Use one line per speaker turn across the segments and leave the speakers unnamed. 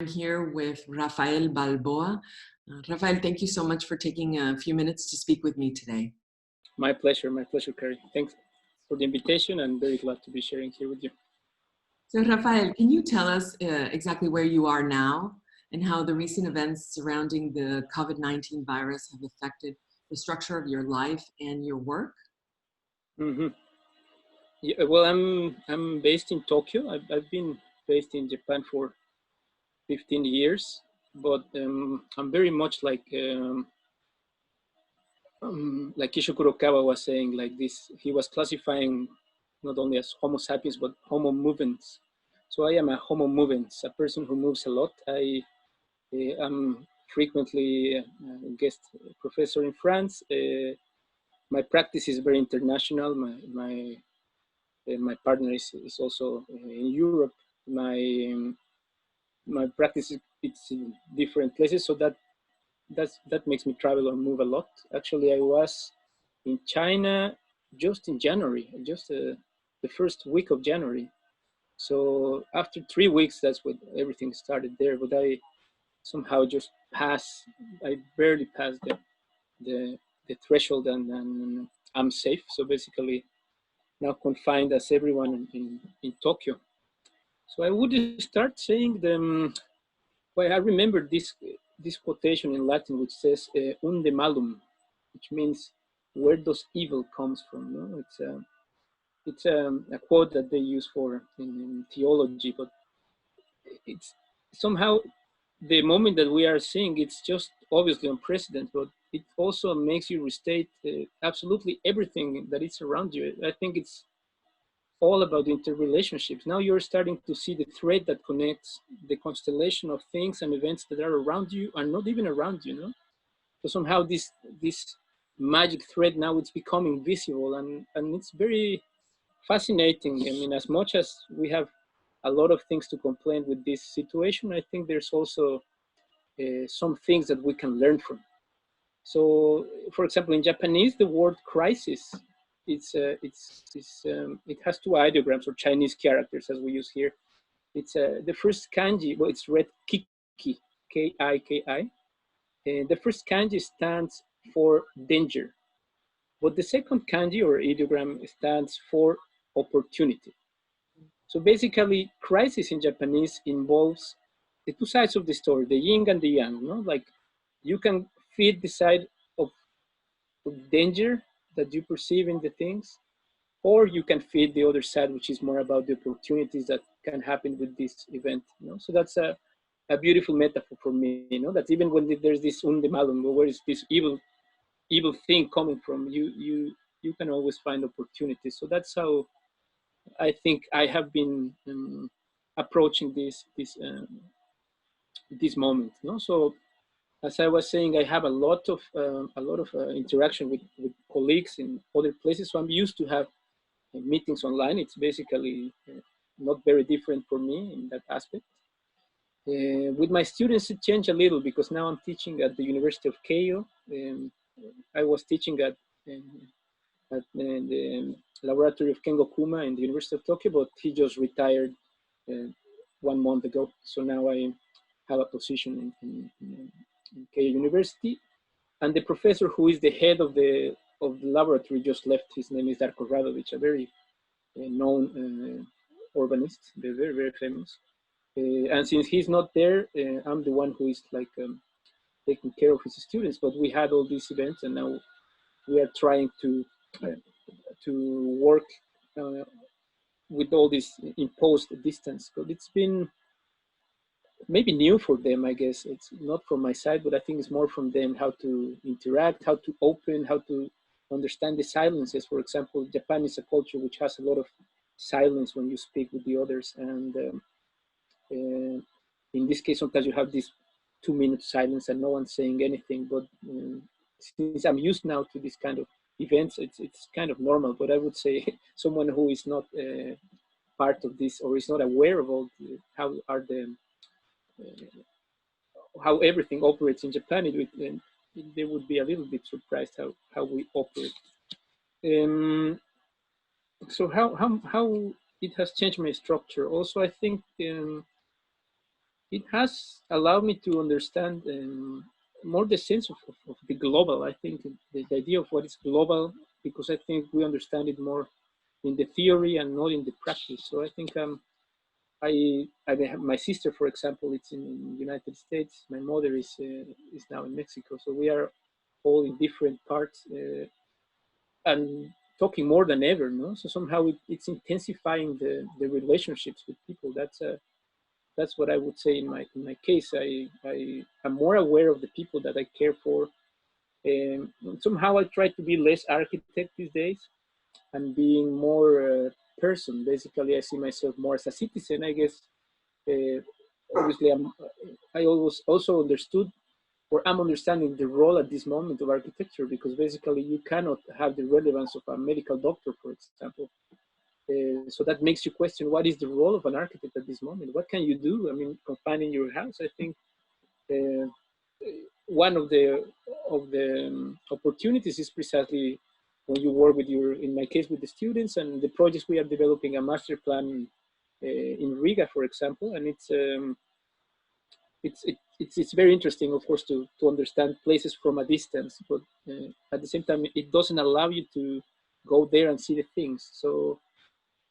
I'm here with Rafael Balboa. Rafael, thank you so much for taking a few minutes to speak with me today.
My pleasure, Carie. Thanks for the invitation. I'm very glad to be sharing here with you.
So Rafael, can you tell us exactly where you are now and how the recent events surrounding the COVID-19 virus have affected the structure of your life and your work?
Mm-hmm. Yeah, well, I'm based in Tokyo. I've been based in Japan for 15 years, but I'm very much like Kisho Kurokawa was saying, like this. He was classifying not only as Homo sapiens but Homo movens. So I am a Homo movens, a person who moves a lot. I'm frequently a guest professor in France. My practice is very international. My partner is also in Europe. My practice it's in different places, so that makes me travel and move a lot. Actually, I was in China just in January, just the first week of January. So after 3 weeks, that's when everything started there. But I somehow just pass. I barely passed the the threshold, and I'm safe. So basically, now confined as everyone in Tokyo. So I would start saying well, I remember this quotation in Latin which says "unde malum," which means where does evil comes from. No? It's a quote that they use for in theology, but it's somehow the moment that we are seeing. It's just obviously unprecedented, but it also makes you restate absolutely everything that is around you. I think it's all about interrelationships. Now you're starting to see the thread that connects the constellation of things and events that are around you and not even around you, no? So somehow this magic thread now it's becoming visible, and it's very fascinating. I mean, as much as we have a lot of things to complain with this situation, I think there's also some things that we can learn from. So, for example, in Japanese, the word crisis, it has two ideograms or Chinese characters as we use here. It's the first kanji, well, it's read Kiki, K-I-K-I. The first kanji stands for danger, but the second kanji or ideogram stands for opportunity. So basically, crisis in Japanese involves the two sides of the story, the yin and the yang. No, like you can feed the side of danger that you perceive in the things, or you can feed the other side, which is more about the opportunities that can happen with this event. So that's a beautiful metaphor for me. That even when there's this unde malum, where is this evil thing coming from? You can always find opportunities. So that's how I think I have been approaching this moment. So as I was saying, I have a lot of interaction with colleagues in other places. So I'm used to have meetings online. It's basically not very different for me in that aspect. With my students, it changed a little because now I'm teaching at the University of Keio. I was teaching at the laboratory of Kengo Kuma in the University of Tokyo, but he just retired 1 month ago. So now I have a position in Keio University, and the professor who is the head of the laboratory just left. His name is Darko Radovic, a very known urbanist, very very famous. And since he's not there, I'm the one who is like taking care of his students. But we had all these events, and now we are trying to work with all this imposed distance. But it's been maybe new for them, I guess. It's not from my side, but I think it's more from them, how to interact, how to open, how to understand the silences. For example, Japan is a culture which has a lot of silence when you speak with the others. And in this case, sometimes you have this 2-minute silence and no one's saying anything. But since I'm used now to this kind of events, it's kind of normal. But I would say someone who is not part of this or is not aware of all how are the how everything operates in Japan, they would be a little bit surprised how we operate. So how it has changed my structure. Also, I think it has allowed me to understand more the sense of the global. I think the idea of what is global, because I think we understand it more in the theory and not in the practice. So I think I have my sister, for example, it's in the United States. My mother is now in Mexico. So we are all in different parts and talking more than ever. No, so somehow it's intensifying the relationships with people. That's what I would say in my case. I am more aware of the people that I care for. Somehow I try to be less architect these days and being more person. Basically, I see myself more as a citizen, I guess. Uh, Obviously, I always also understood, or I'm understanding the role at this moment of architecture, because basically you cannot have the relevance of a medical doctor, for example. So that makes you question what is the role of an architect at this moment? What can you do? I mean, confined in your house, I think uh, one of the opportunities is precisely when you work with your, in my case, with the students and the projects we are developing a master plan in Riga, for example, and it's very interesting, of course, to understand places from a distance, but at the same time, it doesn't allow you to go there and see the things. So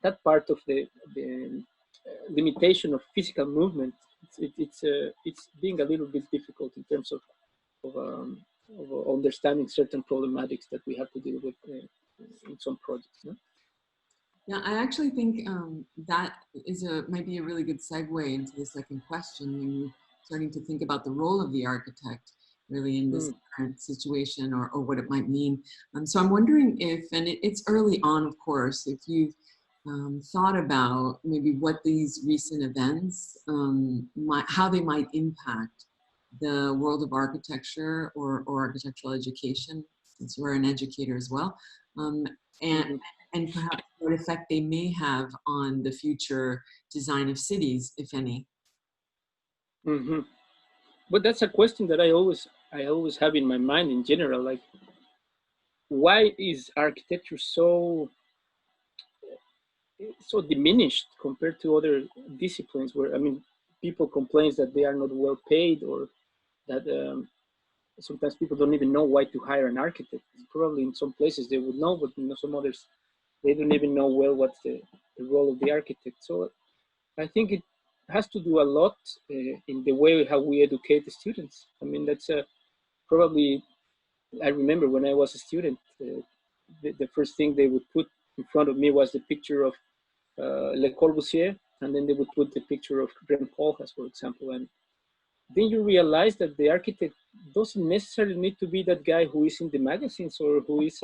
that part of the limitation of physical movement, it's being a little bit difficult in terms of understanding certain problematics that we have to deal with in some projects. No?
Yeah, I actually think that is might be a really good segue into the second question when you're starting to think about the role of the architect really in this
Mm.
current situation or what it might mean. So I'm wondering if, and it's early on, of course, if you've thought about maybe what these recent events, how they might impact the world of architecture or architectural education, since you're an educator as well, and
Mhm.
and perhaps what effect they may have on the future design of cities, if any.
Mhm. But that's a question that I always have in my mind in general. Like, why is architecture so diminished compared to other disciplines? Where, I mean, people complain that they are not well paid, or that sometimes people don't even know why to hire an architect. Probably in some places they would know, but some others they don't even know well what's the role of the architect. So I think it has to do a lot in the way how we educate the students. I mean, that's probably, I remember when I was a student, the first thing they would put in front of me was the picture of Le Corbusier, and then they would put the picture of Rem Koolhaas, for example. And then you realize that the architect doesn't necessarily need to be that guy who is in the magazines or who is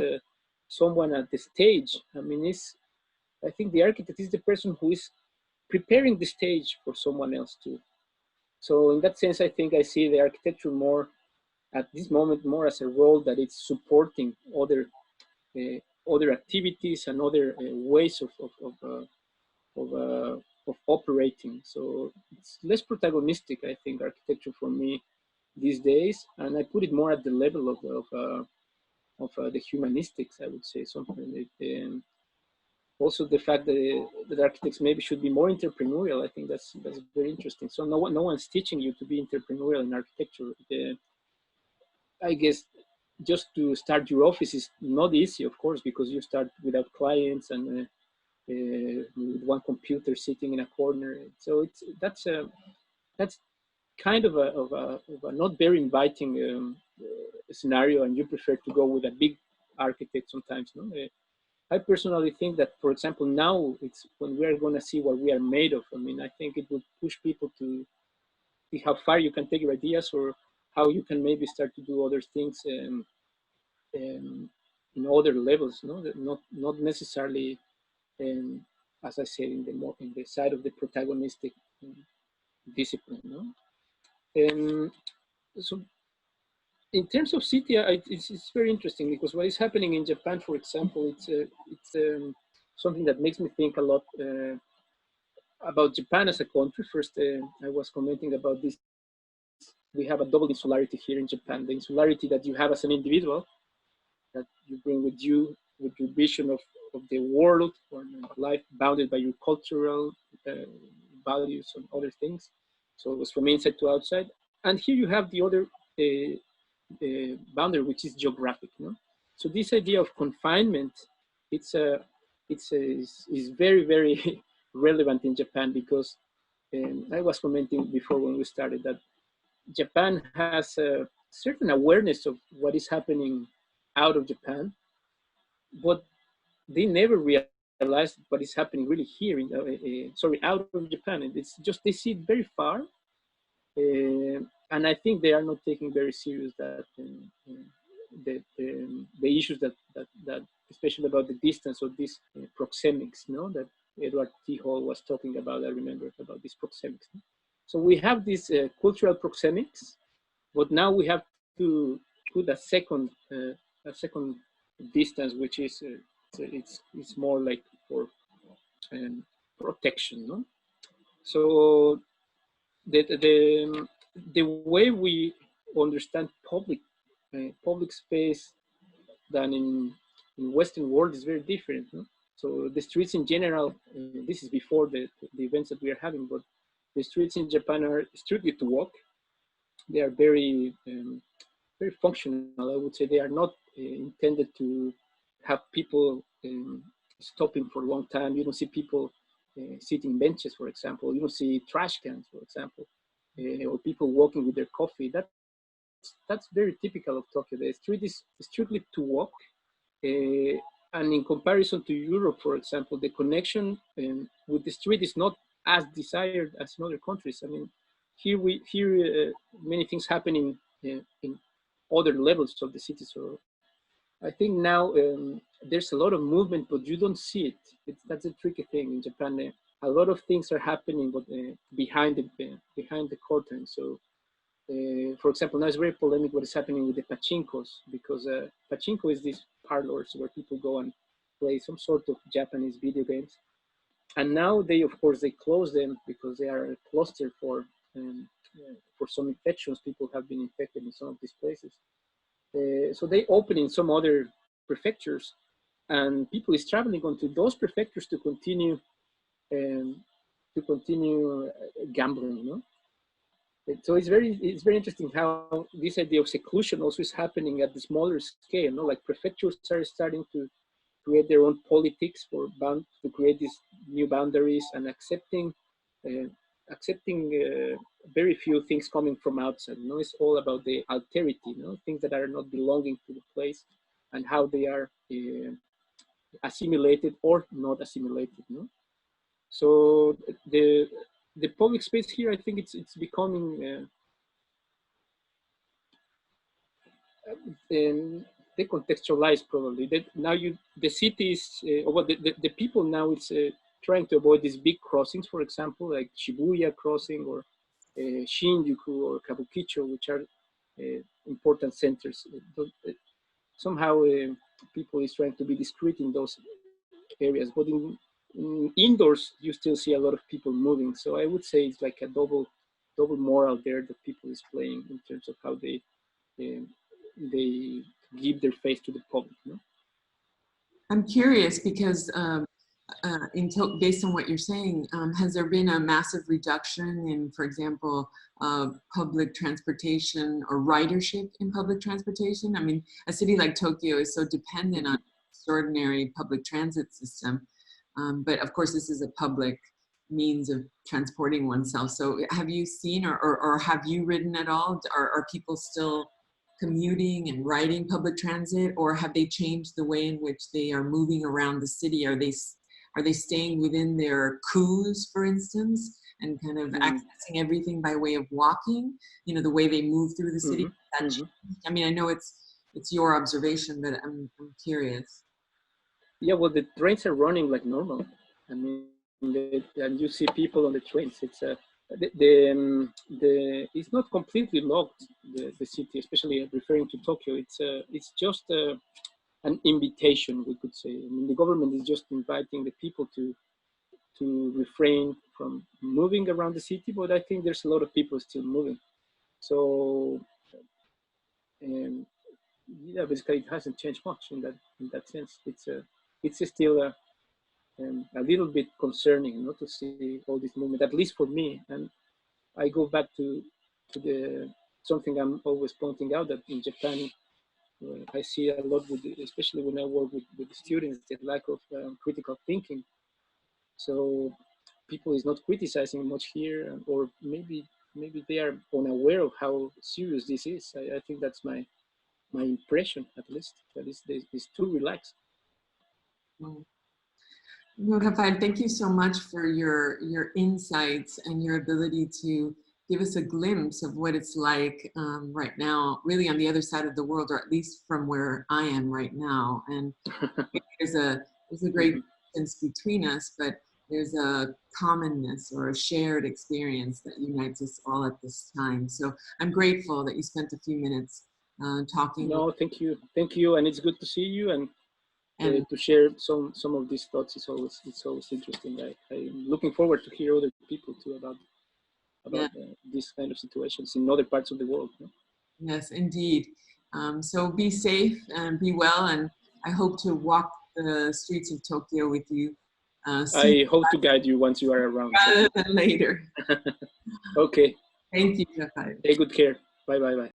someone at the stage. I mean, I think the architect is the person who is preparing the stage for someone else too. So in that sense, I think I see the architecture more at this moment more as a role that it's supporting uh, other activities and other ways of operating. So it's less protagonistic, I think, architecture for me these days, and I put it more at the level of the humanistics, I would say. Something that, also the fact that architects maybe should be more entrepreneurial. I think that's very interesting. So no one's teaching you to be entrepreneurial in architecture. I guess just to start your office is not easy, of course, because you start without clients and with one computer sitting in a corner. So that's kind of a not very inviting scenario, and you prefer to go with a big architect sometimes. No? I personally think that, for example, now it's when we are going to see what we are made of. I mean, I think it would push people to see how far you can take your ideas, or how you can maybe start to do other things um, in other levels. No, not necessarily, um, as I said, in the side of the protagonistic discipline. No, so in terms of city, it's very interesting, because what is happening in Japan, for example, it's something that makes me think a lot about Japan as a country. First, I was commenting about this. We have a double insularity here in Japan: the insularity that you have as an individual, that you bring with you, with your vision of the world or life bounded by your cultural values and other things. So it was from inside to outside. And here you have the other boundary, which is geographic. So this idea of confinement, it's is very, very relevant in Japan, because I was commenting before when we started that Japan has a certain awareness of what is happening out of Japan, but they never realize what is happening really here in sorry, out of Japan. It's just they see it very far, and I think they are not taking very serious that the issues that especially about the distance of these proxemics, that Edward T. Hall was talking about. I remember about these proxemics. So we have these cultural proxemics, but now we have to put a second distance, which is it's more like for protection. So the way we understand public space than in Western world is very different. So the streets in general, this is before the events that we are having, but the streets in Japan are strictly to walk. They are very very functional. I would say they are not intended to have people stopping for a long time. You don't see people sitting benches, for example. You don't see trash cans, for example, or people walking with their coffee. That's very typical of Tokyo. The street is strictly to walk. And in comparison to Europe, for example, the connection with the street is not as desired as in other countries. I mean, here many things happening in other levels of the city. So I think now there's a lot of movement, but you don't see it. That's a tricky thing in Japan. A lot of things are happening, but behind the curtain. So, for example, now it's very polemic what is happening with the pachinkos, because pachinko is these parlors where people go and play some sort of Japanese video games. And now of course, they close them because they are a cluster for some infections. People have been infected in some of these places. So they open in some other prefectures, and people is traveling onto those prefectures to continue gambling. So it's very interesting how this idea of seclusion also is happening at the smaller scale. Like prefectures are starting to create their own politics to create these new boundaries, and accepting very few things coming from outside. It's all about the alterity, things that are not belonging to the place, and how they are assimilated or not assimilated. So the public space here, I think it's becoming decontextualized, probably. That now the cities, or the people now, it's trying to avoid these big crossings, for example, like Shibuya crossing, or Shinjuku or Kabukicho, which are important centers. Somehow people is trying to be discreet in those areas, but in indoors you still see a lot of people moving. So I would say it's like a double moral there that people is playing in terms of how they give their face to the public.
I'm curious because based on what you're saying, has there been a massive reduction in, for example, public transportation or ridership in public transportation? I mean, a city like Tokyo is so dependent on extraordinary public transit system, but of course this is a public means of transporting oneself. So have you seen or have you ridden at all? Are people still commuting and riding public transit, or have they changed the way in which they are moving around the city? Are they staying within their coups, for instance, and kind of accessing everything by way of walking? The way they move through the city. I mean, I know it's your observation, but I'm curious.
Yeah, well, the trains are running like normal. I mean, and you see people on the trains. It's it's not completely locked, the city, especially referring to Tokyo. It's just an invitation, we could say. I mean, the government is just inviting the people to refrain from moving around the city, but I think there's a lot of people still moving. So yeah, basically it hasn't changed much in that sense. It's still a little bit concerning not to see all this movement, at least for me. And I go back to the something I'm always pointing out, that in Japan, I see a lot with, especially when I work with the students, the lack of critical thinking. So people is not criticizing much here, or maybe they are unaware of how serious this is. I think that's my impression, at least, that is too relaxed.
Mm. No, Rafael, thank you so much for your insights and your ability to give us a glimpse of what it's like right now, really on the other side of the world, or at least from where I am right now. And there's a great distance between us, but there's a commonness or a shared experience that unites us all at this time. So I'm grateful that you spent a few minutes talking with
No, thank you, and it's good to see you, and
and
to share some of these thoughts. It's always interesting. I'm looking forward to hear other people too
yeah,
about these kind of situations in other parts of the world. No?
yes, indeed. So be safe and be well, and I hope to walk the streets of Tokyo with you sooner
I hope to guide you once you are around. So.
rather than later.
Okay.
Thank you, Rafael.
Take good care. Bye bye bye.